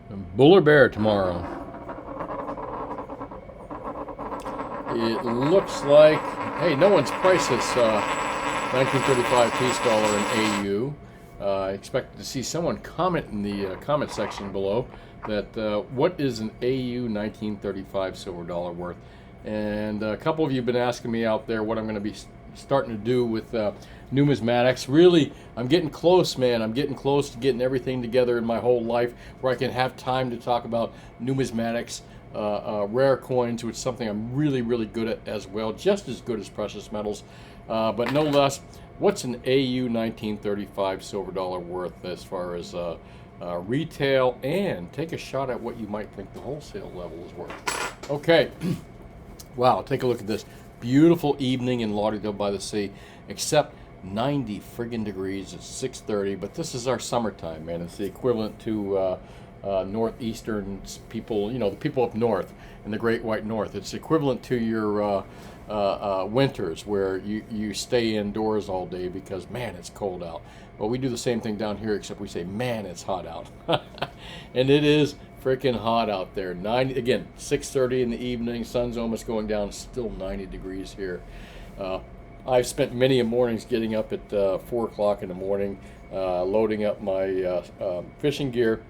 Bull or bear tomorrow? It looks like, hey, no one's priced this 1935 Peace dollar in AU. I expected to see someone comment in the comment section below that what is an AU 1935 silver dollar worth? And a couple of you have been asking me out there what I'm going to be starting to do with numismatics. Really, I'm getting close, man. I'm getting close to getting everything together in my whole life where I can have time to talk about numismatics, rare coins, which is something I'm really, really good at as well, just as good as precious metals, but no less. What's an AU 1935 silver dollar worth as far as retail, and take a shot at what you might think the wholesale level is worth. Okay, wow, take a look at this. Beautiful evening in Lauderdale by the Sea, except 90 friggin' degrees. It's 6:30, but this is our summertime, man. It's the equivalent to northeastern people, you know, the people up north in the Great White North. It's equivalent to your winters where you stay indoors all day because, man, it's cold out. But we do the same thing down here, except we say, man, it's hot out. And it is freaking hot out there. 90, again, 6:30 in the evening, sun's almost going down, still 90 degrees here. I've spent many mornings getting up at 4 o'clock in the morning, loading up my fishing gear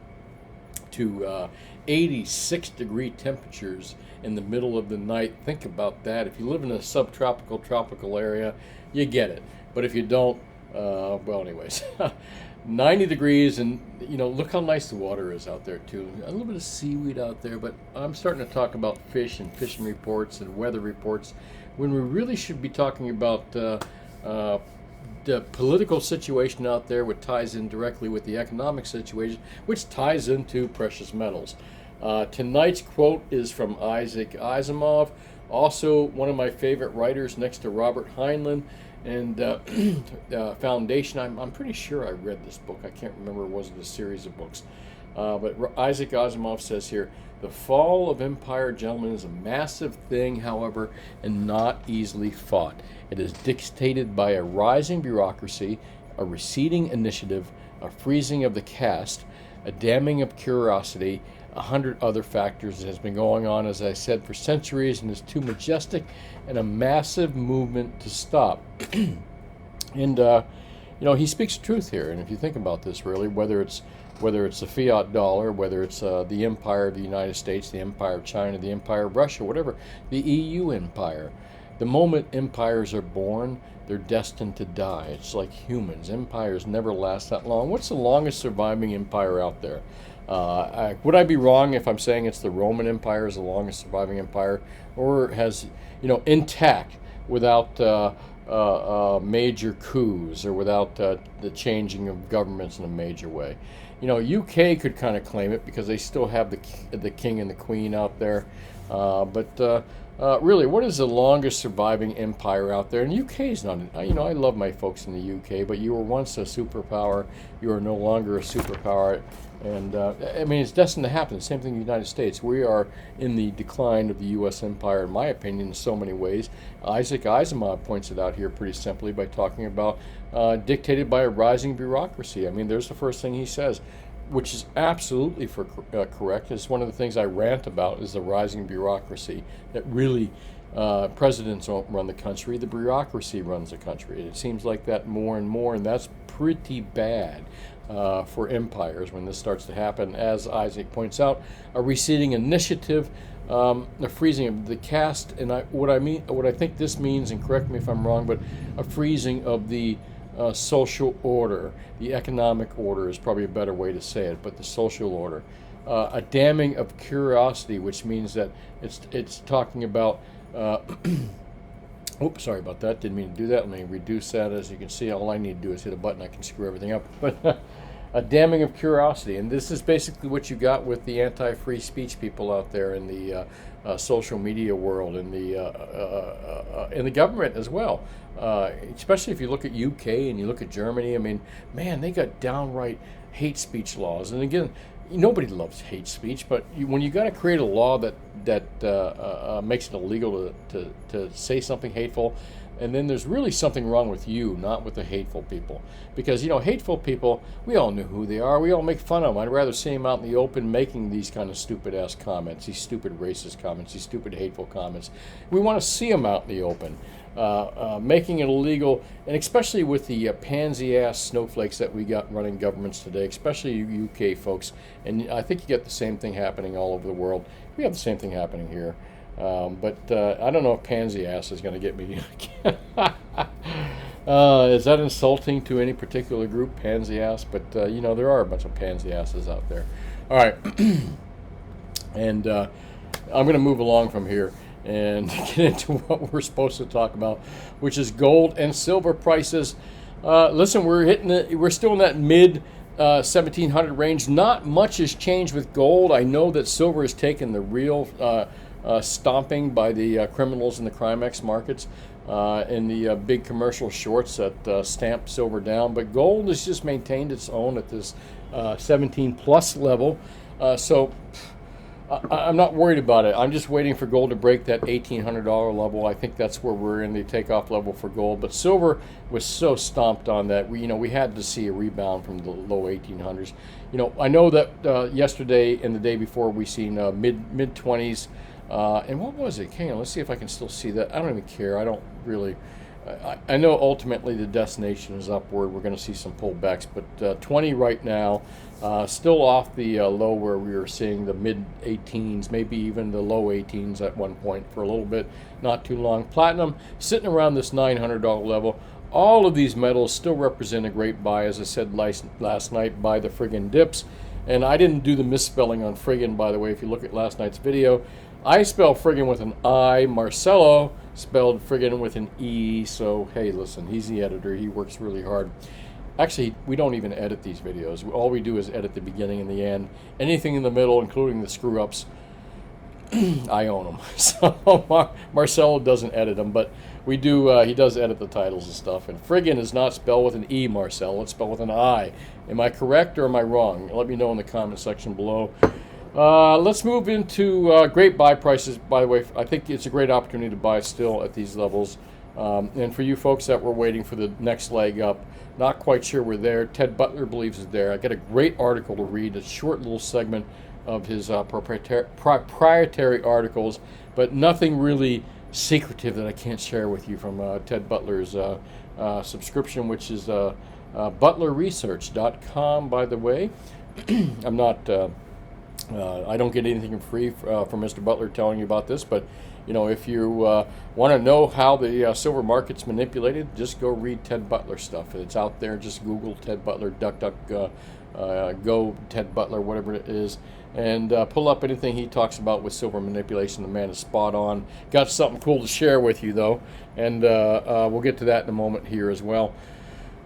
to 86 degree temperatures in the middle of the night. Think about that. If you live in a subtropical, tropical area, you get it. But if you don't, well, anyways, 90 degrees, and you know, look how nice the water is out there too. A little bit of seaweed out there, but I'm starting to talk about fish and fishing reports and weather reports when we really should be talking about the political situation out there, which ties in directly with the economic situation, which ties into precious metals. Tonight's quote is from Isaac Asimov, also one of my favorite writers next to Robert Heinlein. And Foundation, I'm pretty sure I read this book. I can't remember, was it a series of books? But Isaac Asimov says here, the fall of empire, gentlemen, is a massive thing, however, and not easily fought. It is dictated by a rising bureaucracy, a receding initiative, a freezing of the caste, a damming of curiosity, 100 other factors that has been going on, as I said, for centuries, and is too majestic and a massive movement to stop. And you know, he speaks truth here. And if you think about this, really, whether it's the fiat dollar, whether it's the empire of the United States, the empire of China, the empire of Russia, whatever, the EU empire, the moment empires are born, they're destined to die. It's like humans. Empires never last that long. What's the longest surviving empire out there? Would I be wrong if I'm saying it's the Roman Empire is the longest surviving empire, or has, you know, intact without major coups or without the changing of governments in a major way? You know, UK could kind of claim it because they still have the king and the queen out there, but really, what is the longest surviving empire out there? And UK is not, you know, I love my folks in the UK, but you were once a superpower. You are no longer a superpower. And I mean, it's destined to happen. The same thing in the United States. We are in the decline of the U.S. empire, in my opinion, in so many ways. Isaac Asimov points it out here pretty simply by talking about dictated by a rising bureaucracy. I mean, there's the first thing he says, which is absolutely correct. It's one of the things I rant about is the rising bureaucracy, that really presidents don't run the country, the bureaucracy runs the country. It seems like that more and more, and that's pretty bad for empires when this starts to happen. As Isaac points out, a receding initiative, a freezing of the caste, and what I think this means, and correct me if I'm wrong, but a freezing of the social order. The economic order is probably a better way to say it, but the social order. A damming of curiosity, which means that it's talking about. Oops, sorry about that. Didn't mean to do that. Let me reduce that. As you can see, all I need to do is hit a button. I can screw everything up. But a damming of curiosity, and this is basically what you got with the anti-free speech people out there in the social media world, in the government as well. Especially if you look at UK and you look at Germany. I mean, man, they got downright hate speech laws. And again, nobody loves hate speech, but when you got to create a law that makes it illegal to say something hateful, and then there's really something wrong with you, not with the hateful people. Because, you know, hateful people, we all know who they are. We all make fun of them. I'd rather see them out in the open making these kind of stupid-ass comments, these stupid racist comments, these stupid hateful comments. We want to see them out in the open, making it illegal, and especially with the pansy-ass snowflakes that we got running governments today, especially you UK folks. And I think you get the same thing happening all over the world. We have the same thing happening here. But I don't know if pansy ass is going to get me. Is that insulting to any particular group, pansy ass? But, you know, there are a bunch of pansy asses out there. All right. And I'm going to move along from here and get into what we're supposed to talk about, which is gold and silver prices. Listen, we're still in that mid 1700 range. Not much has changed with gold. I know that silver has taken the real stomping by the criminals in the Crimex markets and the big commercial shorts that stamp silver down. But gold has just maintained its own at this 17 plus level. So I'm not worried about it. I'm just waiting for gold to break that $1,800 level. I think that's where we're in the takeoff level for gold. But silver was so stomped on that we had to see a rebound from the low 1800s. You know, I know that yesterday and the day before we seen mid 20s. And what was it? Hang on, let's see if I can still see that. I don't even care. I don't really. I know ultimately the destination is upward. We're going to see some pullbacks, but 20 right now, still off the low where we were seeing the mid 18s, maybe even the low 18s at one point for a little bit, not too long. Platinum sitting around this $900 level. All of these metals still represent a great buy, as I said last night, buy the friggin' dips. And I didn't do the misspelling on friggin', by the way, if you look at last night's video. I spell friggin' with an I. Marcelo spelled friggin' with an E. So, hey, listen, he's the editor. He works really hard. Actually, we don't even edit these videos. All we do is edit the beginning and the end. Anything in the middle, including the screw-ups, I own them. So Marcelo doesn't edit them, but we do. He does edit the titles and stuff. And friggin' is not spelled with an E, Marcelo. It's spelled with an I. Am I correct or am I wrong? Let me know in the comment section below. Let's move into great buy prices. By the way, I think it's a great opportunity to buy still at these levels. And for you folks that were waiting for the next leg up, not quite sure we're there. Ted Butler believes it's there. I got a great article to read, a short little segment of his proprietary articles, but nothing really secretive that I can't share with you from Ted Butler's subscription, which is butlerresearch.com, by the way. I'm not... I don't get anything free from Mr. Butler telling you about this, but you know, if you want to know how the silver market's manipulated, just go read Ted Butler stuff. It's out there. Just Google Ted Butler, go Ted Butler, whatever it is, and pull up anything he talks about with silver manipulation. The man is spot on. Got something cool to share with you though, and we'll get to that in a moment here as well.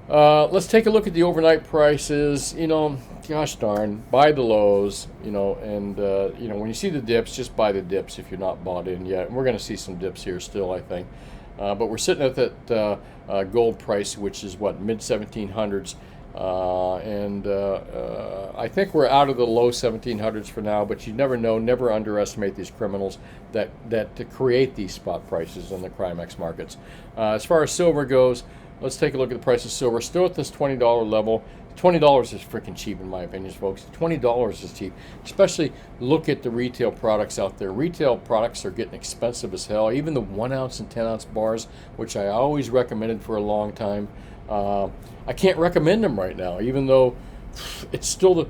Let's take a look at the overnight prices. You know, gosh darn, buy the lows, you know, and, you know, when you see the dips, just buy the dips if you're not bought in yet. And we're going to see some dips here still, I think. But we're sitting at that gold price, which is, what, mid-1700s. I think we're out of the low 1700s for now, but you never know. Never underestimate these criminals that create these spot prices in the Crimex markets. As far as silver goes, let's take a look at the price of silver. Still at this $20 level. $20 is freaking cheap in my opinion, folks. $20 is cheap. Especially look at the retail products out there. Retail products are getting expensive as hell. Even the 1 ounce and 10 ounce bars, which I always recommended for a long time. I can't recommend them right now, even though it's still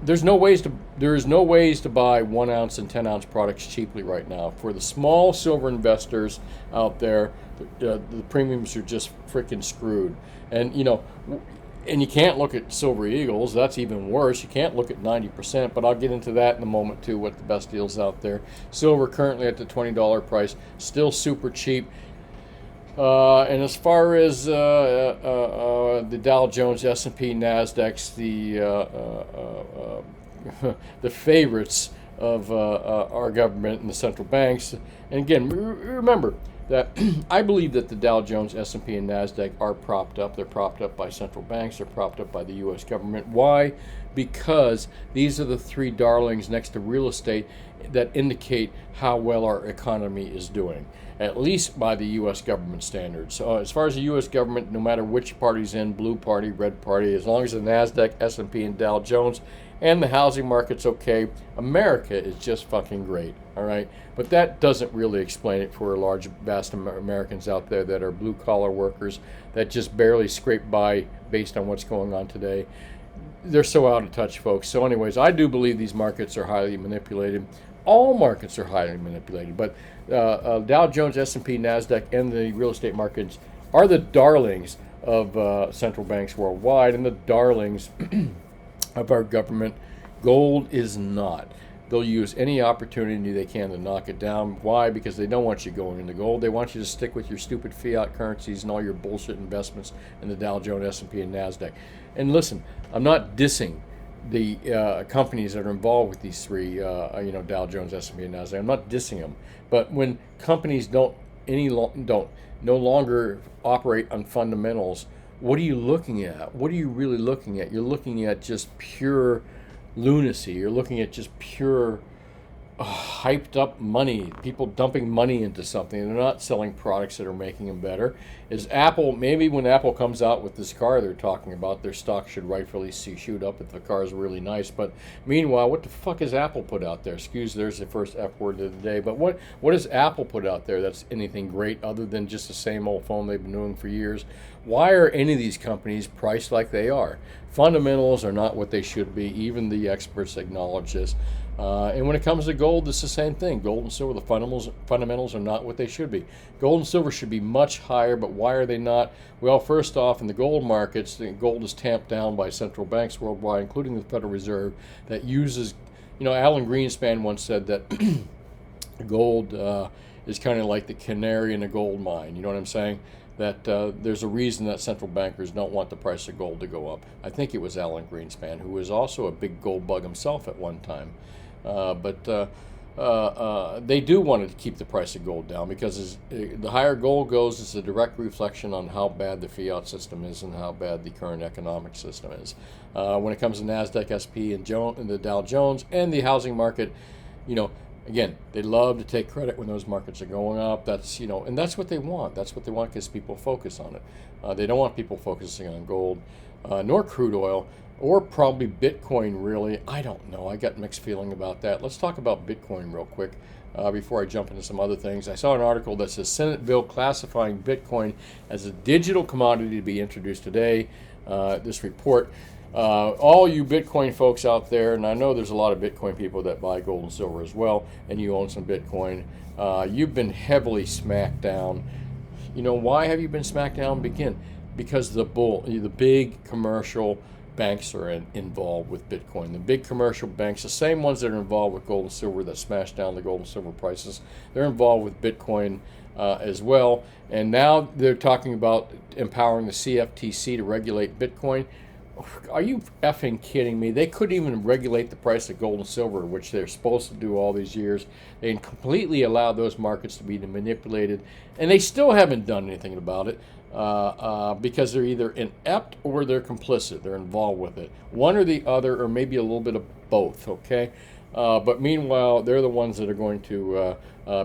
there's no ways to buy 1 ounce and 10 ounce products cheaply right now. For the small silver investors out there, the premiums are just freaking screwed. And you know, and you can't look at Silver Eagles. That's even worse. You can't look at 90%, but I'll get into that in a moment too, what the best deals out there. Silver currently at the $20 price, still super cheap. And as far as the Dow Jones, S&P, NASDAQs, the favorites of our government and the central banks. And again, remember, that I believe that the Dow Jones, S&P, and NASDAQ are propped up. They're propped up by central banks. They're propped up by the U.S. government. Why? Because these are the three darlings next to real estate that indicate how well our economy is doing, at least by the U.S. government standards. So as far as the U.S. government, no matter which party's in, blue party, red party, as long as the NASDAQ, S&P, and Dow Jones and the housing market's okay, America is just fucking great, all right? But that doesn't really explain it for large, vast Americans out there that are blue-collar workers that just barely scrape by based on what's going on today. They're so out of touch, folks. So anyways, I do believe these markets are highly manipulated. All markets are highly manipulated, but Dow Jones, S&P, NASDAQ, and the real estate markets are the darlings of central banks worldwide and the darlings of our government. Gold is not. They'll use any opportunity they can to knock it down. Why? Because they don't want you going into gold. They want you to stick with your stupid fiat currencies and all your bullshit investments in the Dow Jones, S&P, and NASDAQ. And listen, I'm not dissing the companies that are involved with these three, Dow Jones, S&P, and NASDAQ. I'm not dissing them. But when companies no longer operate on fundamentals, what are you looking at? What are you really looking at? You're looking at just pure lunacy. You're looking at just pure hyped up money, people dumping money into something. They're not selling products that are making them better. Is Apple, maybe when Apple comes out with this car they're talking about, their stock should rightfully shoot up if the car is really nice. But meanwhile, what the fuck has Apple put out there? Excuse, there's the first F word of the day. But what has Apple put out there that's anything great other than just the same old phone they've been doing for years? Why are any of these companies priced like they are? Fundamentals are not what they should be. Even the experts acknowledge this. And when it comes to gold, it's the same thing. Gold and silver, the fundamentals are not what they should be. Gold and silver should be much higher, but why are they not? Well, first off, in the gold markets, the gold is tamped down by central banks worldwide, including the Federal Reserve, that uses, Alan Greenspan once said that gold is kind of like the canary in a gold mine. You know what I'm saying? That there's a reason that central bankers don't want the price of gold to go up. I think it was Alan Greenspan, who was also a big gold bug himself at one time. But they do want to keep the price of gold down because the higher gold goes, it's a direct reflection on how bad the fiat system is and how bad the current economic system is. When it comes to NASDAQ, SP, and the Dow Jones, and the housing market, again, they love to take credit when those markets are going up. That's, and that's what they want. That's what they want because people focus on it. They don't want people focusing on gold, nor crude oil, or probably Bitcoin, really. I don't know. I got mixed feeling about that. Let's talk about Bitcoin real quick before I jump into some other things. I saw an article that says Senate bill classifying Bitcoin as a digital commodity to be introduced today. This report. All you Bitcoin folks out there, and I know there's a lot of Bitcoin people that buy gold and silver as well, and you own some Bitcoin, you've been heavily smacked down. Why have you been smacked down? Because the big commercial banks are involved with Bitcoin. The big commercial banks, the same ones that are involved with gold and silver that smashed down the gold and silver prices, they're involved with Bitcoin as well. And now they're talking about empowering the CFTC to regulate Bitcoin. Are you effing kidding me? They couldn't even regulate the price of gold and silver, which they're supposed to do all these years. They completely allowed those markets to be manipulated, and they still haven't done anything about it because they're either inept or they're complicit. They're involved with it. One or the other, or maybe a little bit of both, okay? But meanwhile, they're the ones that are going to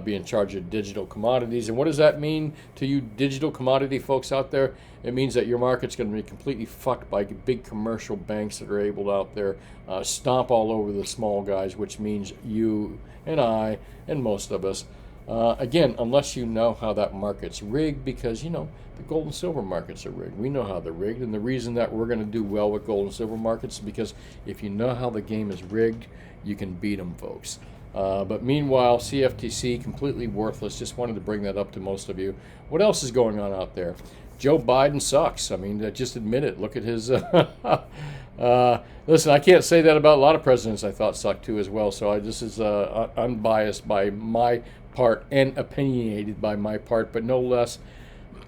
be in charge of digital commodities. And what does that mean to you digital commodity folks out there? It means that your market's going to be completely fucked by big commercial banks that are able out there stomp all over the small guys, which means you and I and most of us. Again, unless you know how that market's rigged, because, the gold and silver markets are rigged. We know how they're rigged, and the reason that we're going to do well with gold and silver markets is because if you know how the game is rigged, you can beat them, folks. But meanwhile, CFTC, completely worthless. Just wanted to bring that up to most of you. What else is going on out there? Joe Biden sucks. I mean, just admit it. Look at his... listen, I can't say that about a lot of presidents I thought sucked too as well. So this is unbiased by my part and opinionated by my part, but no less,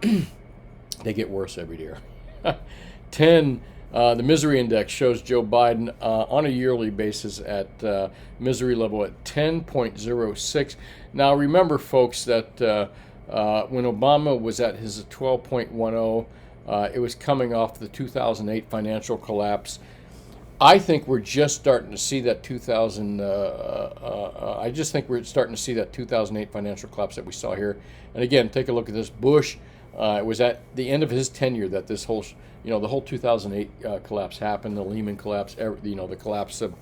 they get worse every year. 10... the misery index shows Joe Biden on a yearly basis at misery level at 10.06. Now, remember, folks, that When Obama was at his 12.10, it was coming off the 2008 financial collapse. I think we're just starting to see that 2000. I just think we're starting to see that 2008 financial collapse that we saw here. And again, take a look at this. Bush. It was at the end of his tenure that this whole, the whole 2008 collapse happened. The Lehman collapse. The collapse of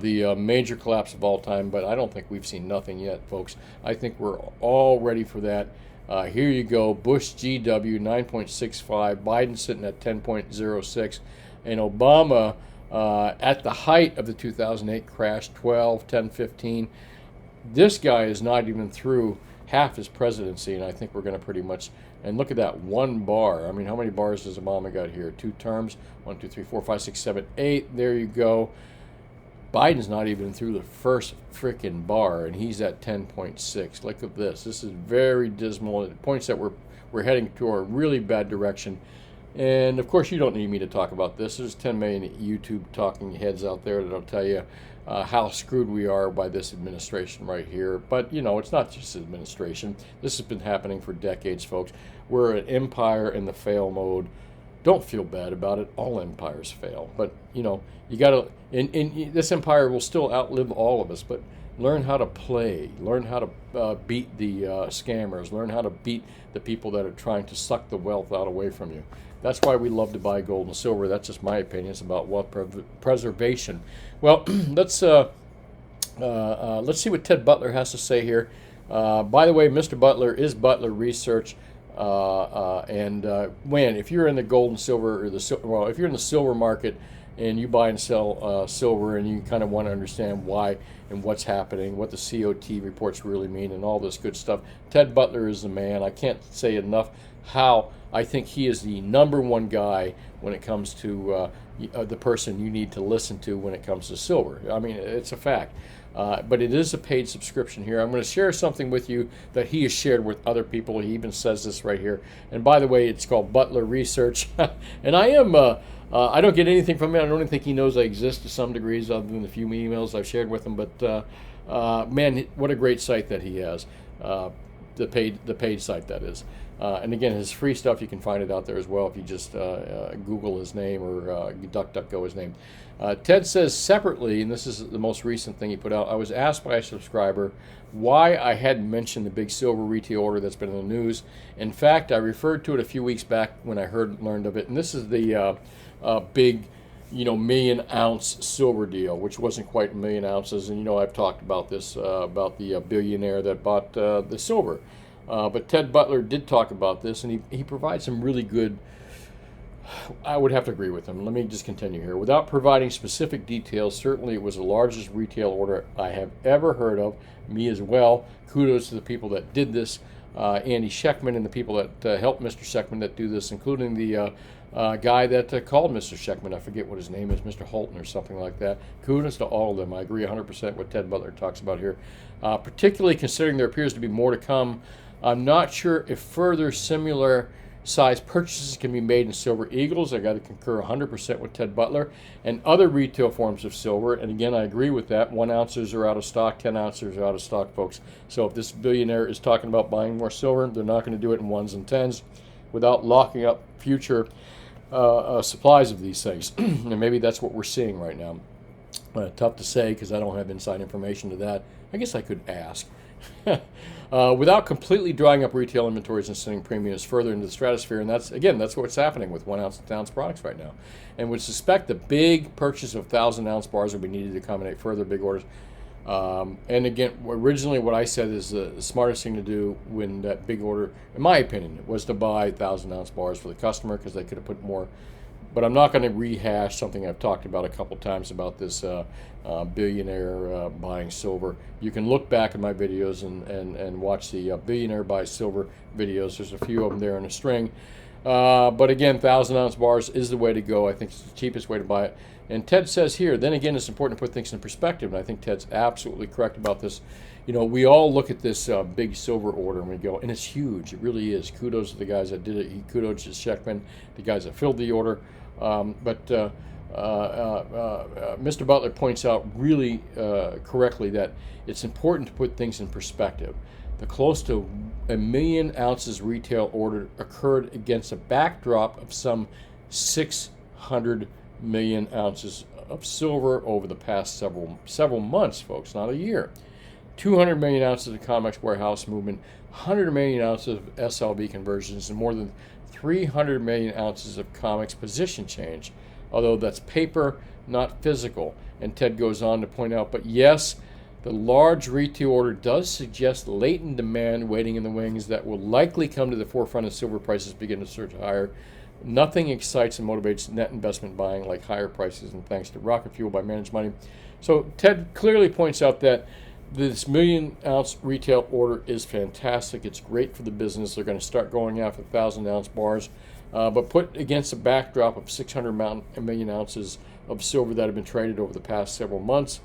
the major collapse of all time. But I don't think we've seen nothing yet, folks. I think we're all ready for that. Here you go. Bush GW 9.65. Biden sitting at 10.06, and Obama. At the height of the 2008 crash, 12, 10, 15, this guy is not even through half his presidency, and I think we're going to pretty much, and look at that one bar. I mean, how many bars does Obama got here? 2 terms, 1, 2, 3, 4, 5, 6, 7, 8. There you go. Biden's not even through the first freaking bar, and he's at 10.6. Look at this. This is very dismal. It points that we're heading to a really bad direction. And of course, you don't need me to talk about this. There's 10 million YouTube talking heads out there that'll tell you how screwed we are by this administration right here. But it's not just administration. This has been happening for decades, folks. We're an empire in the fail mode. Don't feel bad about it. All empires fail. But you gotta. And this empire will still outlive all of us. But learn how to play. Learn how to beat the scammers. Learn how to beat the people that are trying to suck the wealth out away from you. That's why we love to buy gold and silver. That's just my opinion. It's about wealth preservation. Well, let's see what Ted Butler has to say here. By the way, Mr. Butler is Butler Research. If you're in the gold and silver, if you're in the silver market and you buy and sell silver, and you kind of want to understand why and what's happening, what the COT reports really mean, and all this good stuff, Ted Butler is the man. I can't say enough how I think he is the #1 guy when it comes to the person you need to listen to when it comes to silver. I mean, it's a fact. But it is a paid subscription here. I'm going to share something with you that he has shared with other people. He even says this right here. And by the way, it's called Butler Research. And I am, I don't get anything from him. I don't even think he knows I exist to some degrees, other than the few emails I've shared with him. But man, what a great site that he has. The paid site, that is. And again, his free stuff, you can find it out there as well if you just Google his name or DuckDuckGo his name. Ted says separately, and this is the most recent thing he put out, I was asked by a subscriber why I hadn't mentioned the big silver retail order that's been in the news. In fact, I referred to it a few weeks back when I learned of it, and this is the big, 1,000,000-ounce silver deal, which wasn't quite 1,000,000 ounces. And I've talked about this about the billionaire that bought the silver. But Ted Butler did talk about this, and he provides some really good. I would have to agree with him. Let me just continue here. Without providing specific details, certainly it was the largest retail order I have ever heard of. Me as well. Kudos to the people that did this. Andy Schechtman and the people that helped Mr. Schechtman that do this, including the guy that called Mr. Schechtman. I forget what his name is, Mr. Holton or something like that. Kudos to all of them. I agree 100% what Ted Butler talks about here. Particularly considering there appears to be more to come. I'm not sure if further similar size purchases can be made in Silver Eagles. I got to concur 100% with Ted Butler, and other retail forms of silver. And again, I agree with that. 1 ounces are out of stock, 10 ounces are out of stock, folks. So if this billionaire is talking about buying more silver, they're not going to do it in 1s and 10s without locking up future supplies of these things. And maybe that's what we're seeing right now. Tough to say because I don't have inside information to that. I guess I could ask. Without completely drying up retail inventories and sending premiums further into the stratosphere. And that's what's happening with 1 ounce and 10 ounce products right now. And would suspect the big purchase of 1,000-ounce bars will be needed to accommodate further big orders. And again, originally what I said is the smartest thing to do when that big order, in my opinion, was to buy 1,000-ounce bars for the customer, because they could have put more. But I'm not going to rehash something I've talked about a couple times about this billionaire buying silver. You can look back at my videos and watch the billionaire buy silver videos. There's a few of them there in a string. But again, 1,000-ounce bars is the way to go. I think it's the cheapest way to buy it. And Ted says here, then again, it's important to put things in perspective. And I think Ted's absolutely correct about this. We all look at this big silver order and we go, and it's huge. It really is. Kudos to the guys that did it. Kudos to Schechtman, the guys that filled the order. But Mr. Butler points out really correctly that it's important to put things in perspective. The close to 1 million ounces retail order occurred against a backdrop of some 600 million ounces of silver over the past several months, folks, not a year. 200 million ounces of COMEX warehouse movement, 100 million ounces of SLV conversions, and more than 300 million ounces of COMEX position change, although that's paper, not physical. And Ted goes on to point out, but yes, the large retail order does suggest latent demand waiting in the wings that will likely come to the forefront as silver prices begin to surge higher. Nothing excites and motivates net investment buying like higher prices, and thanks to rocket fuel by managed money. So Ted clearly points out that this 1 million ounce retail order is fantastic. It's great for the business. They're going to start going after 1,000 ounce bars, but put against a backdrop of 600 million ounces of silver that have been traded over the past several months.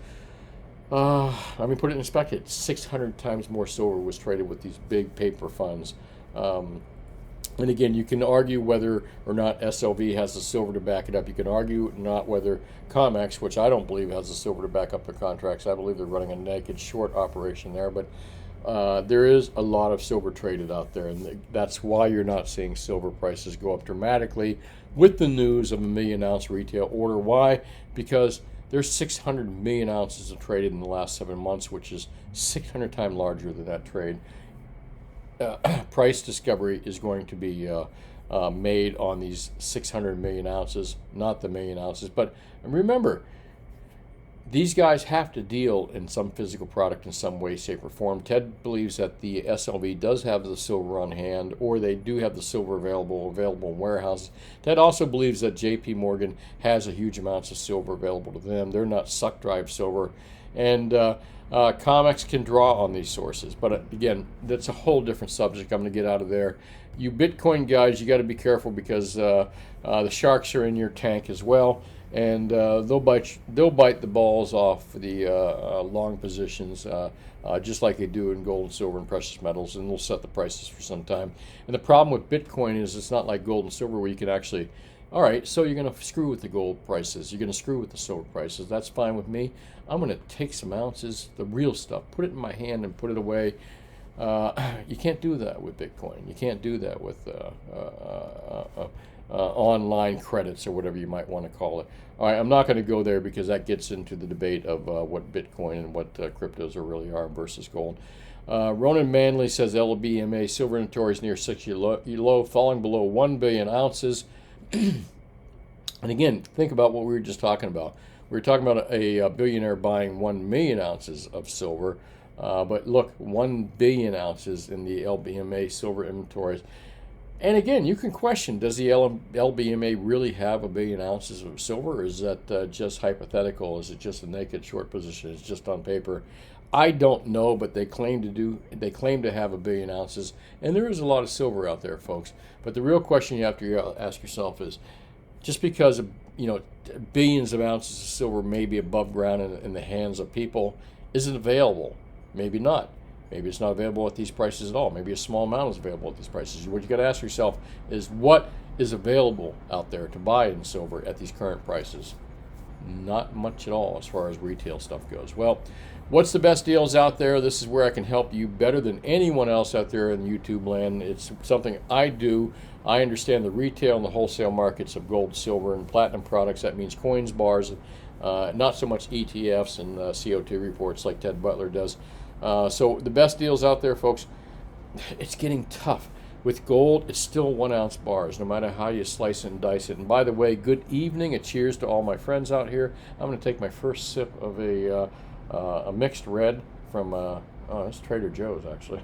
Put it in perspective. 600 times more silver was traded with these big paper funds. And again, you can argue whether or not SLV has the silver to back it up. You can argue not whether COMEX, which I don't believe has the silver to back up their contracts. I believe they're running a naked short operation there. But there is a lot of silver traded out there, and that's why you're not seeing silver prices go up dramatically with the news of a 1 million ounce retail order. Why? Because there's 600 million ounces of traded in the last 7 months, which is 600 times larger than that trade. Price discovery is going to be made on these 600 million ounces, not the 1 million ounces. But remember, these guys have to deal in some physical product in some way, shape, or form. Ted believes that the SLV does have the silver on hand, or they do have the silver available in warehouses. Ted also believes that JP Morgan has a huge amounts of silver available to them. They're not suck drive silver. And COMEX can draw on these sources. But again, that's a whole different subject. I'm going to get out of there. You Bitcoin guys, you got to be careful because the sharks are in your tank as well. And they'll bite the balls off the long positions, just like they do in gold and silver and precious metals, and they'll set the prices for some time. And the problem with Bitcoin is it's not like gold and silver where you can actually, all right, so you're going to screw with the gold prices, you're going to screw with the silver prices. That's fine with me. I'm going to take some ounces, the real stuff, put it in my hand and put it away. You can't do that with Bitcoin. You can't do that with online credits or whatever you might want to call it. All right, I'm not going to go there because that gets into the debate of what Bitcoin and what cryptos really are versus gold. Ronan Manley says LBMA silver inventory is near 6-year low, falling below 1 billion ounces. And again, think about what we were just talking about. We were talking about a billionaire buying 1 million ounces of silver. But look, 1 billion ounces in the LBMA silver inventories. And again, you can question, does the LBMA really have 1 billion ounces of silver, or is that just hypothetical? Is it just a naked short position? It's just on paper. I don't know, but they claim to do. They claim to have 1 billion ounces, and there is a lot of silver out there, folks. But the real question you have to ask yourself is, just because billions of ounces of silver may be above ground in the hands of people, is it available? Maybe not. Maybe it's not available at these prices at all. Maybe a small amount is available at these prices. What you got to ask yourself is, what is available out there to buy in silver at these current prices? Not much at all as far as retail stuff goes. Well, what's the best deals out there? This is where I can help you better than anyone else out there in YouTube land. It's something I do. I understand the retail and the wholesale markets of gold, silver, and platinum products. That means coins, bars, not so much ETFs and CO2 reports like Ted Butler does. So the best deals out there, folks, it's getting tough. With gold, it's still 1 ounce bars, no matter how you slice it and dice it. And by the way, good evening, a cheers to all my friends out here. I'm going to take my first sip of a mixed red from, it's Trader Joe's, actually.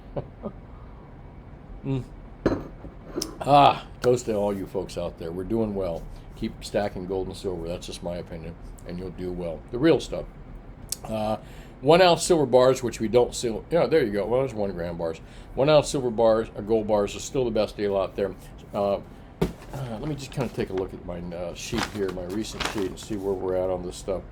Toast to all you folks out there. We're doing well. Keep stacking gold and silver. That's just my opinion, and you'll do well. The real stuff. 1 ounce silver bars, which we don't sell. Yeah, there you go. Well, there's 1 gram bars. 1 ounce silver bars, gold bars, are still the best deal out there. Let me just kind of take a look at my sheet here, my recent sheet, and see where we're at on this stuff.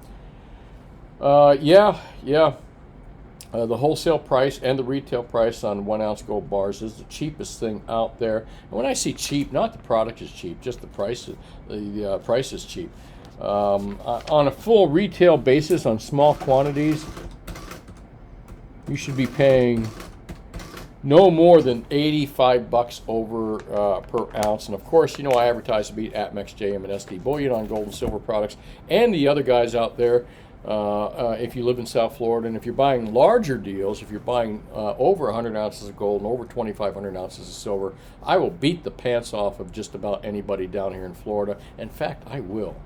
The wholesale price and the retail price on 1 ounce gold bars is the cheapest thing out there. And when I say cheap, not the product is cheap, just the price. The price is cheap. On a full retail basis, on small quantities, you should be paying no more than 85 bucks over per ounce. And of course, you know, I advertise to beat Atmex, JM, and SD Bullion on gold and silver products, and the other guys out there. If you live in South Florida, and if you're buying larger deals, if you're buying over 100 ounces of gold and over 2,500 ounces of silver, I will beat the pants off of just about anybody down here in Florida. In fact, I will.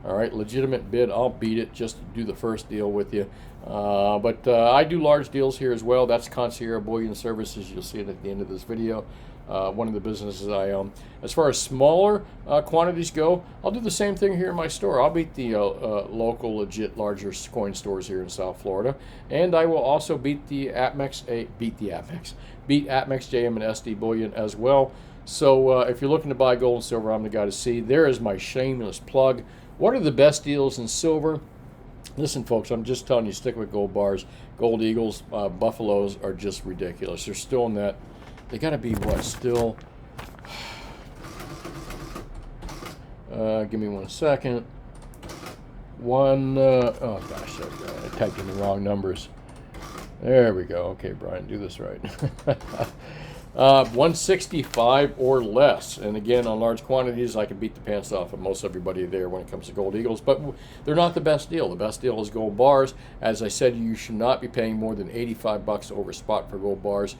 All right, legitimate bid, I'll beat it just to do the first deal with you. But I do large deals here as well. That's Concierge Bullion Services. You'll see it at the end of this video. One of the businesses I own. As far as smaller quantities go, I'll do the same thing here in my store. I'll beat the local, legit, larger coin stores here in South Florida, and I will also beat the Atmex, beat Atmex, JM, and SD Bullion as well. So if you're looking to buy gold and silver, I'm the guy to see. There is my shameless plug. What are the best deals in silver? Listen, folks, I'm just telling you, stick with gold bars. Gold Eagles, Buffaloes are just ridiculous. They're still in that. They got to be what? Still. Give me 1 second. Oh gosh, I typed in the wrong numbers. There we go. Okay, Brian, do this right. 165 or less. And again, on large quantities, I can beat the pants off of most everybody there when it comes to Gold Eagles, but they're not the best deal. The best deal is gold bars. As I said, you should not be paying more than 85 bucks over spot for gold bars.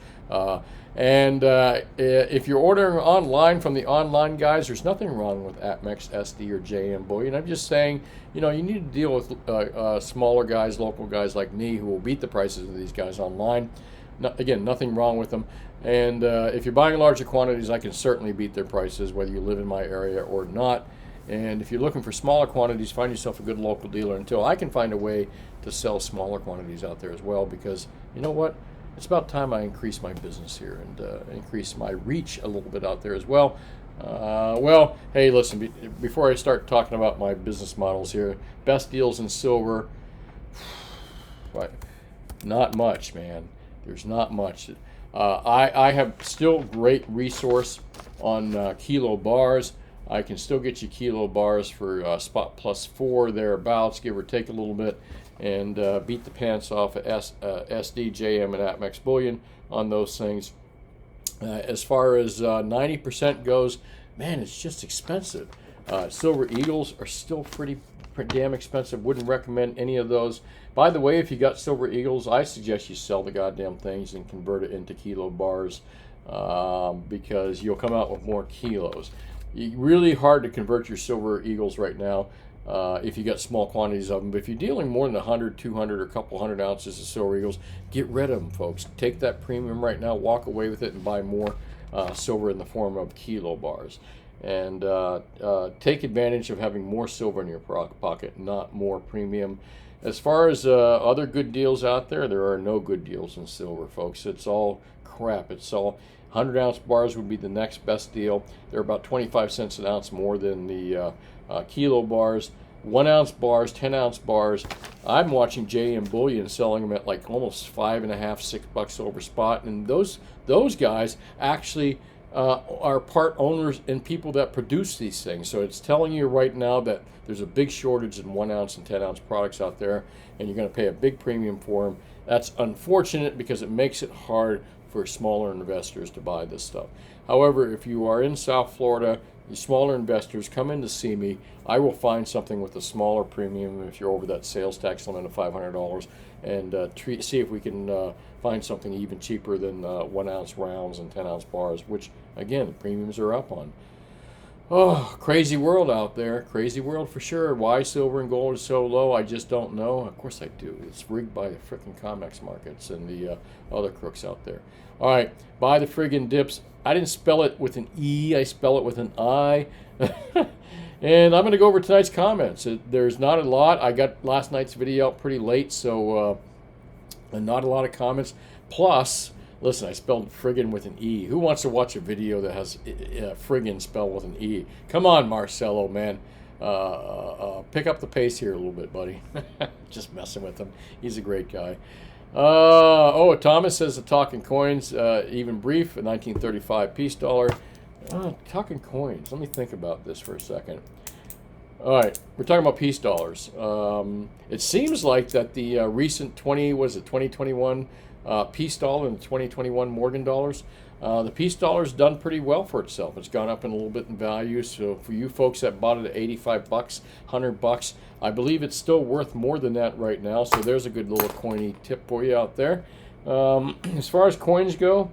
If you're ordering online from the online guys, there's nothing wrong with Atmex, SD, or JM Bullion. I'm just saying, you know, you need to deal with smaller guys, local guys like me, who will beat the prices of these guys online. Again, nothing wrong with them. And if you're buying larger quantities, I can certainly beat their prices, whether you live in my area or not. And if you're looking for smaller quantities, find yourself a good local dealer until I can find a way to sell smaller quantities out there as well, because you know what? It's about time I increase my business here and increase my reach a little bit out there as well. Well, hey, listen, before I start talking about my business models here, best deals in silver, not much, man. There's not much. I have still great resource on kilo bars. I can still get you kilo bars for spot +4 thereabouts, give or take a little bit, and beat the pants off of SD, JM, and Atmex Bullion on those things. As far as 90% goes, man, it's just expensive. Silver Eagles are still pretty damn expensive. Wouldn't recommend any of those. By the way, if you got Silver Eagles, I suggest you sell the goddamn things and convert it into kilo bars, because you'll come out with more kilos. Really hard to convert your Silver Eagles right now if you got small quantities of them. But if you're dealing more than 100, 200, or a couple hundred ounces of Silver Eagles, get rid of them, folks. Take that premium right now, walk away with it, and buy more silver in the form of kilo bars. And take advantage of having more silver in your pocket, not more premium. As far as other good deals out there, there are no good deals in silver, folks. It's all crap. It's all 100-ounce bars would be the next best deal. They're about 25 cents an ounce more than the kilo bars. 1-ounce bars, 10-ounce bars. I'm watching JM Bullion selling them at like almost $5.5, $6 over spot, and those guys actually are part owners and people that produce these things. So it's telling you right now that there's a big shortage in 1-ounce and 10-ounce products out there, and you're going to pay a big premium for them. That's unfortunate because it makes it hard for smaller investors to buy this stuff. However, if you are in South Florida, the smaller investors, come in to see me. I will find something with a smaller premium if you're over that sales tax limit of $500, and see if we can find something even cheaper than 1-ounce rounds and 10-ounce bars, which, again, premiums are up on. Oh, crazy world out there. Crazy world for sure. Why silver and gold is so low, I just don't know. Of course I do. It's rigged by the frickin' COMEX markets and the other crooks out there. All right, buy the friggin' dips. I didn't spell it with an E. I spell it with an I. And I'm going to go over tonight's comments. There's not a lot. I got last night's video out pretty late, so not a lot of comments. Plus, listen, I spelled friggin' with an E. Who wants to watch a video that has friggin' spelled with an E? Come on, Marcelo, man. Pick up the pace here a little bit, buddy. Just messing with him. He's a great guy. Thomas says the Talking Coins, even brief, a 1935 peace dollar. Talking coins. Let me think about this for a second. All right, we're talking about peace dollars. It seems like that the recent 2021 peace dollar and the 2021 Morgan dollars. The peace dollar's done pretty well for itself. It's gone up in a little bit in value. So for you folks that bought it at 85 bucks, 100 bucks, I believe it's still worth more than that right now. So there's a good little coiny tip for you out there. As far as coins go,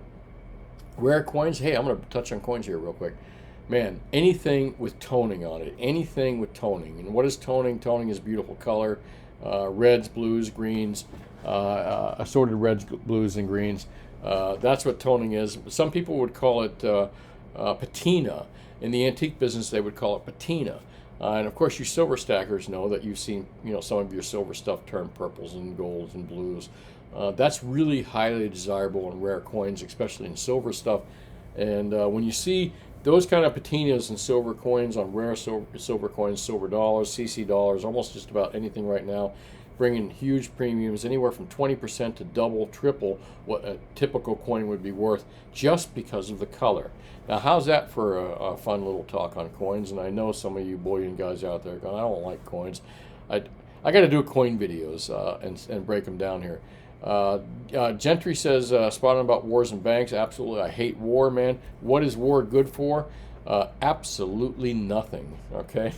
rare coins. Hey, I'm going to touch on coins here real quick. Man, anything with toning on it, anything with toning. And what is toning? Toning is beautiful color, reds, blues, greens, assorted reds, blues, and greens. That's what toning is. Some people would call it patina. In the antique business, they would call it patina. And of course, you silver stackers know that you've seen, some of your silver stuff turn purples and golds and blues. That's really highly desirable in rare coins, especially in silver stuff. And when you see those kind of patinas and silver coins on rare silver coins, silver dollars, CC dollars, almost just about anything right now, bringing huge premiums, anywhere from 20% to double, triple what a typical coin would be worth just because of the color. Now, how's that for a fun little talk on coins? And I know some of you bullion guys out there going, I don't like coins. I got to do coin videos and break them down here. Gentry says, spot on about wars and banks. Absolutely, I hate war, man. What is war good for? Absolutely nothing, okay?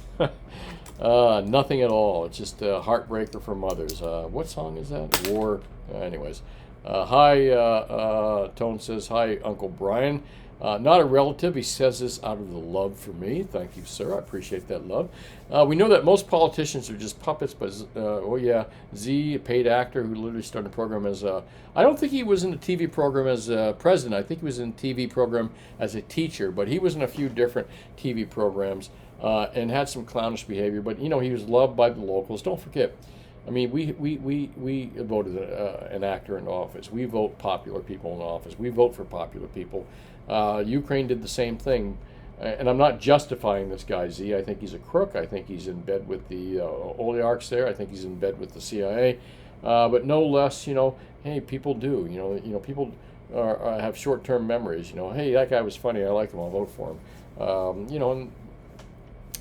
Nothing at all. It's just a heartbreaker for mothers. What song is that? War. Anyways. Hi, Tone says, hi, Uncle Brian. Not a relative. He says this out of the love for me. Thank you, sir. I appreciate that love. We know that most politicians are just puppets, but, Z, a paid actor who literally started a program as, I don't think he was in a TV program as president. I think he was in a TV program as a teacher, but he was in a few different TV programs and had some clownish behavior. But, he was loved by the locals. Don't forget, I mean, we voted an actor into office. We vote popular people in office. We vote for popular people. Ukraine did the same thing. And I'm not justifying this guy, Z. I think he's a crook. I think he's in bed with the oligarchs there. I think he's in bed with the CIA. But no less, hey, people do. People have short-term memories. Hey, that guy was funny. I like him. I'll vote for him. And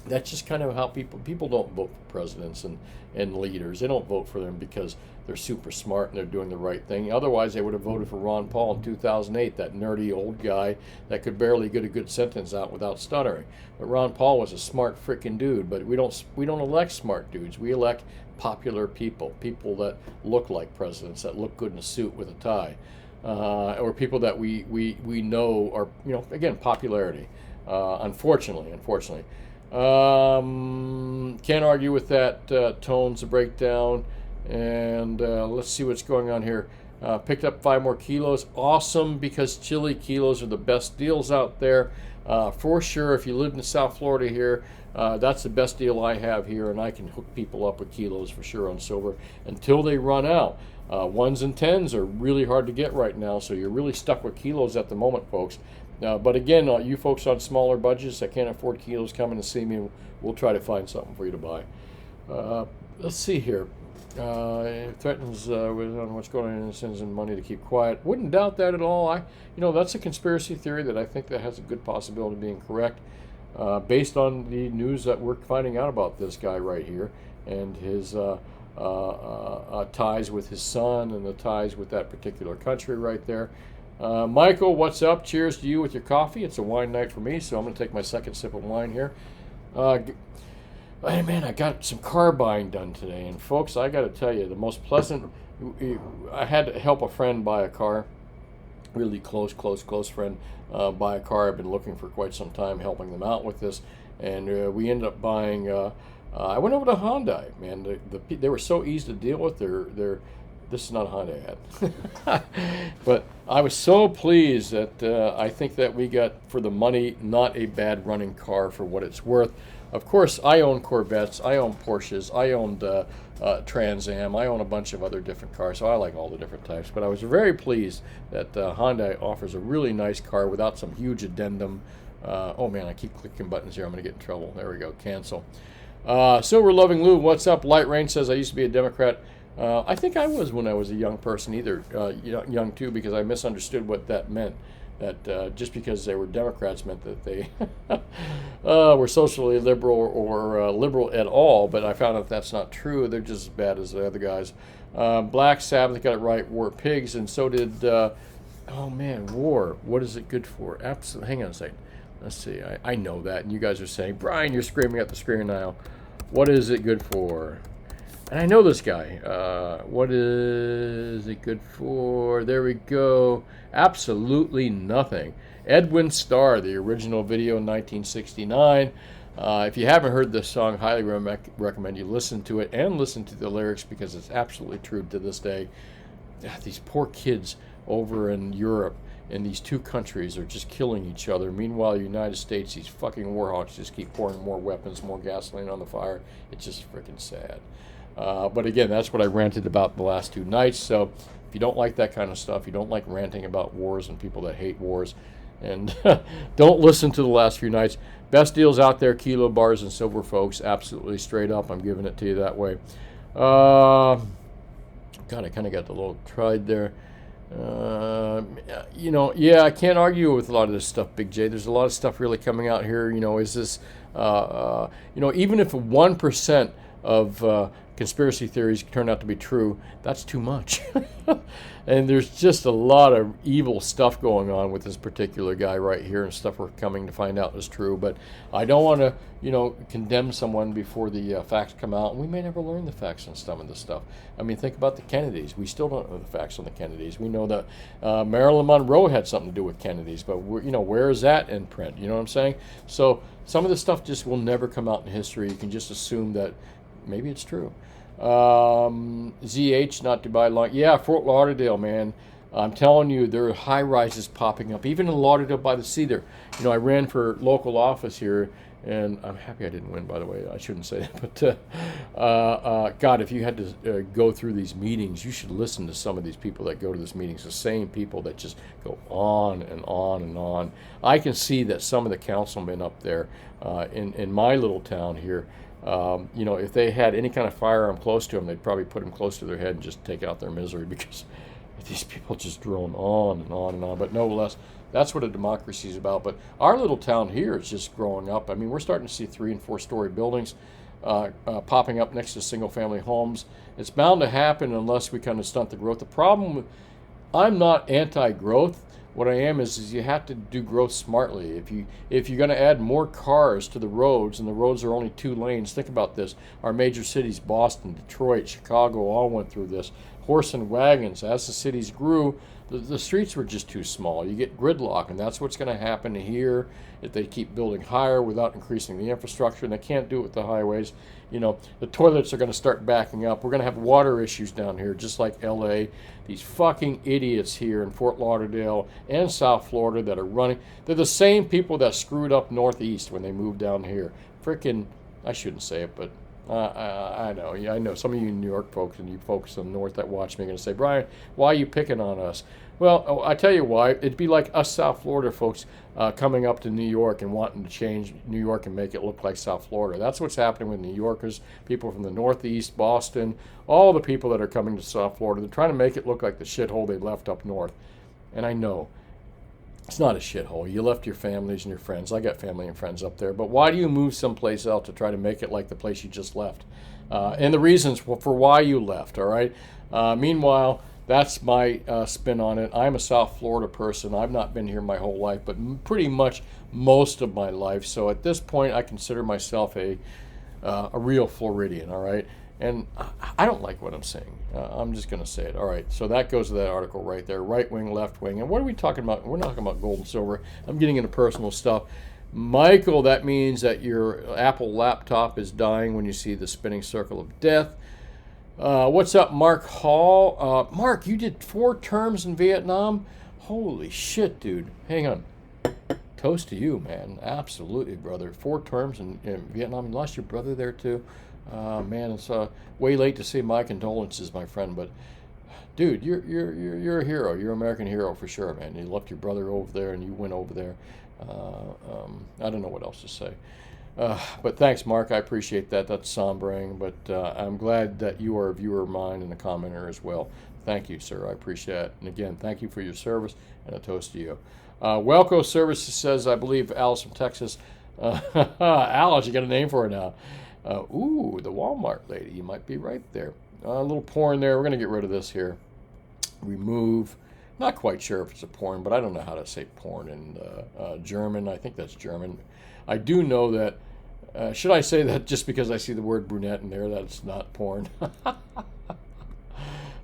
that's just kind of how people don't vote for presidents and leaders. They don't vote for them because they're super smart and they're doing the right thing. Otherwise, they would have voted for Ron Paul in 2008, that nerdy old guy that could barely get a good sentence out without stuttering. But Ron Paul was a smart freaking dude. But we don't elect smart dudes. We elect popular people that look like presidents, that look good in a suit with a tie, or people that we know are, again, popularity. Unfortunately. Can't argue with that. Tones a breakdown. And let's see what's going on here. Picked up 5 more kilos. Awesome, because chili kilos are the best deals out there. For sure, if you live in South Florida here, that's the best deal I have here, and I can hook people up with kilos for sure on silver until they run out. 1s and 10s are really hard to get right now, so you're really stuck with kilos at the moment, folks. But again, you folks on smaller budgets that can't afford kilos, come in and see me. We'll try to find something for you to buy. Let's see here. It threatens with what's going on and sends in money to keep quiet. Wouldn't doubt that at all. That's a conspiracy theory that I think that has a good possibility of being correct, based on the news that we're finding out about this guy right here and his ties with his son and the ties with that particular country right there. Michael, what's up? Cheers to you with your coffee. It's a wine night for me, so I'm going to take my second sip of wine here. Hey, man, I got some car buying done today. And, folks, I got to tell you, the most pleasant... I had to help a friend buy a car, really close friend, buy a car. I've been looking for quite some time, helping them out with this. And we ended up buying... I went over to Hyundai, man. They were so easy to deal with. This is not a Hyundai ad. But I was so pleased that I think that we got, for the money, not a bad running car for what it's worth. Of course, I own Corvettes, I own Porsches, I owned Trans Am, I own a bunch of other different cars, so I like all the different types. But I was very pleased that Hyundai offers a really nice car without some huge addendum. Oh man, I keep clicking buttons here, I'm going to get in trouble. There we go, cancel. Silver Loving Lou, what's up? Light Rain says, I used to be a Democrat. I think I was when I was a young person, young too, because I misunderstood what that meant. that just because they were Democrats meant that they were socially liberal or liberal at all. But I found out that's not true. They're just as bad as the other guys. Black Sabbath got it right. War pigs, and so did. Oh man, war. What is it good for? Absolutely. Hang on a second. Let's see. I know that, and you guys are saying, Brian, you're screaming at the screen now. What is it good for? And I know this guy. What is it good for? There we go. Absolutely nothing. Edwin Starr, the original video in 1969. If you haven't heard this song, highly recommend you listen to it and listen to the lyrics because it's absolutely true to this day. These poor kids over in Europe in these two countries are just killing each other. Meanwhile, the United States, these fucking warhawks just keep pouring more weapons, more gasoline on the fire. It's just freaking sad. But again, that's what I ranted about the last 2 nights. So if you don't like that kind of stuff, you don't like ranting about wars and people that hate wars, and don't listen to the last few nights. Best deals out there, kilo bars and silver, folks. Absolutely straight up. I'm giving it to you that way. God, I kind of got the little tried there. Yeah, I can't argue with a lot of this stuff, Big J. There's a lot of stuff really coming out here. Is this, even if 1% of conspiracy theories turn out to be true, that's too much. And there's just a lot of evil stuff going on with this particular guy right here, and stuff we're coming to find out is true. But I don't want to, condemn someone before the facts come out. And we may never learn the facts on some of this stuff. I mean, think about the Kennedys. We still don't know the facts on the Kennedys. We know that Marilyn Monroe had something to do with Kennedys, but where is that in print? You know what I'm saying? So some of this stuff just will never come out in history. You can just assume that maybe it's true. ZH, not Dubai long. Yeah, Fort Lauderdale, man. I'm telling you, there are high rises popping up. Even in Lauderdale by the Sea there. I ran for local office here, and I'm happy I didn't win, by the way. I shouldn't say that. But, God, if you had to go through these meetings, you should listen to some of these people that go to these meetings. The same people that just go on and on and on. I can see that some of the councilmen up there in my little town here, if they had any kind of firearm close to them, they'd probably put them close to their head and just take out their misery, because these people just drone on and on and on. But no less, that's what a democracy is about. But our little town here is just growing up. I mean, we're starting to see 3- and 4-story buildings popping up next to single-family homes. It's bound to happen unless we kind of stunt the growth. The problem, I'm not anti-growth. What I am is you have to do growth smartly. If you're going to add more cars to the roads, and the roads are only 2 lanes, think about this. Our major cities, Boston, Detroit, Chicago, all went through this. Horse and wagons. As the cities grew, the streets were just too small. You get gridlock, and that's what's going to happen here if they keep building higher without increasing the infrastructure, and they can't do it with the highways. The toilets are going to start backing up. We're going to have water issues down here, just like LA. These fucking idiots here in Fort Lauderdale and South Florida that are running. They're the same people that screwed up Northeast when they moved down here. Frickin', I shouldn't say it, but I know. Yeah, I know some of you New York folks and you folks in the North that watch me are going to say, Brian, why are you picking on us? Well, I tell you why. It'd be like us South Florida folks coming up to New York and wanting to change New York and make it look like South Florida. That's what's happening with New Yorkers, people from the Northeast, Boston, all the people that are coming to South Florida. They're trying to make it look like the shithole they left up north. And I know it's not a shithole. You left your families and your friends. I got family and friends up there. But why do you move someplace else to try to make it like the place you just left? And the reasons for why you left, all right? Meanwhile, that's my spin on it. I'm a South Florida person. I've not been here my whole life, but pretty much most of my life. So at this point, I consider myself a real Floridian, all right? And I don't like what I'm saying. I'm just going to say it. All right, so that goes to that article right there. Right wing, left wing. And what are we talking about? We're not talking about gold and silver. I'm getting into personal stuff. Michael, that means that your Apple laptop is dying when you see the spinning circle of death. What's up, Mark Hall? Mark, you did 4 terms in Vietnam? Holy shit, dude. Hang on. Toast to you, man. Absolutely, brother. 4 terms in Vietnam. You lost your brother there, too. Man, it's way late to say my condolences, my friend. But, dude, you're a hero. You're an American hero for sure, man. You left your brother over there, and you went over there. I don't know what else to say. But thanks, Mark. I appreciate that. That's sombering, but I'm glad that you are a viewer of mine and a commenter as well. Thank you, sir. I appreciate it. And again, thank you for your service, and a toast to you. Welco Services says, I believe Alice from Texas. Alice, you got a name for her now. Ooh, the Walmart lady. You might be right there. A little porn there. We're going to get rid of this here. Remove. Not quite sure if it's a porn, but I don't know how to say porn in German. I think that's German. I do know that. Should I say that just because I see the word brunette in there, that's not porn?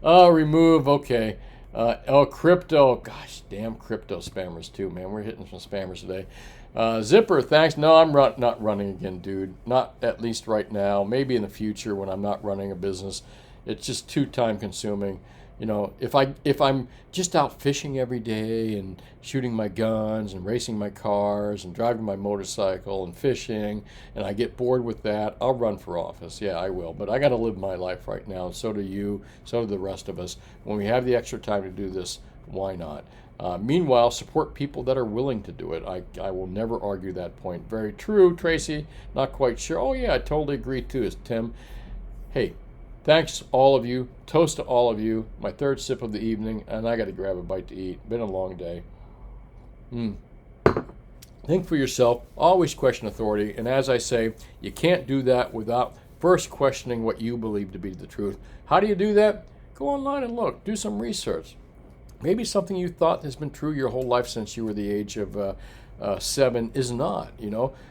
Remove. Okay. Crypto. Gosh, damn crypto spammers too, man. We're hitting some spammers today. Zipper, thanks. No, I'm not running again, dude. Not at least right now. Maybe in the future when I'm not running a business. It's just too time consuming. You know, if I'm just out fishing every day and shooting my guns and racing my cars and driving my motorcycle and fishing, and I get bored with that, I'll run for office. Yeah, I will. But I got to live my life right now. And so do you. So do the rest of us. When we have the extra time to do this, why not? Meanwhile, support people that are willing to do it. I will never argue that point. Very true, Tracy. Not quite sure. Oh, yeah, I totally agree, too, is Tim. Hey, thanks, all of you. Toast to all of you. My third sip of the evening, and I got to grab a bite to eat. Been a long day. Think for yourself. Always question authority. And as I say, you can't do that without first questioning what you believe to be the truth. How do you do that? Go online and look. Do some research. Maybe something you thought has been true your whole life since you were the age of 7 is not. You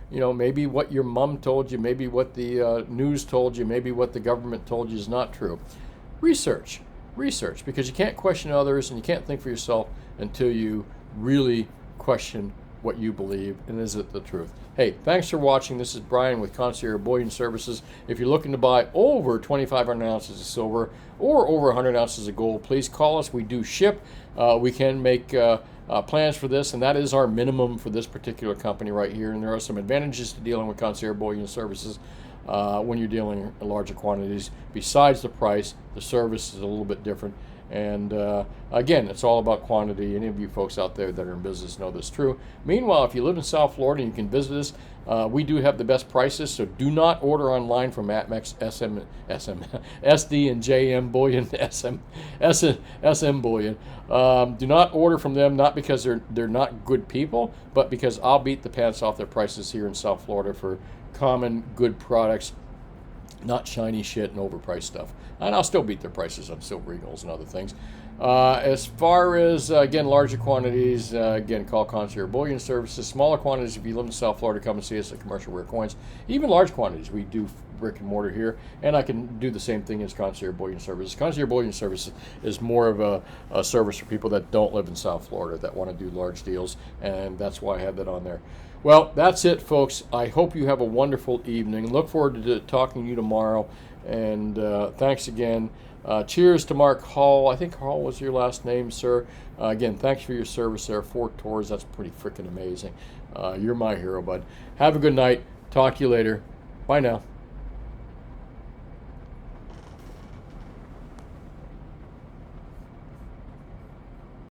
know, maybe what your mom told you, maybe what the news told you, maybe what the government told you is not true. Research, because you can't question others and you can't think for yourself until you really question what you believe and is it the truth. Hey, thanks for watching. This is Brian with Concierge Bullion Services. If you're looking to buy over 2,500 ounces of silver or over 100 ounces of gold, please call us. We do ship. We can make plans for this, and that is our minimum for this particular company right here. And there are some advantages to dealing with Concierge Bullion Services when you're dealing in larger quantities. Besides the price, the service is a little bit different. And again, it's all about quantity. Any of you folks out there that are in business know this is true. Meanwhile, if you live in South Florida and you can visit us, we do have the best prices, so do not order online from ATMEX, SD and JM Bullion, SM Bullion. Do not order from them, not because they're not good people, but because I'll beat the pants off their prices here in South Florida for common good products, not shiny shit and overpriced stuff. And I'll still beat their prices on silver eagles and other things. As far as, again, larger quantities, again, call Concierge Bullion Services. Smaller quantities, if you live in South Florida, come and see us at Commercial Rare Coins. Even large quantities, we do brick and mortar here, and I can do the same thing as Concierge Bullion Services. Concierge Bullion Services is more of a service for people that don't live in South Florida, that want to do large deals, and that's why I have that on there. Well, that's it, folks. I hope you have a wonderful evening. Look forward to talking to you tomorrow, and thanks again. Cheers to Mark Hall. I think Hall was your last name, sir. Again, thanks for your service there. 4 tours, that's pretty freaking amazing. You're my hero, bud. Have a good night. Talk to you later. Bye now.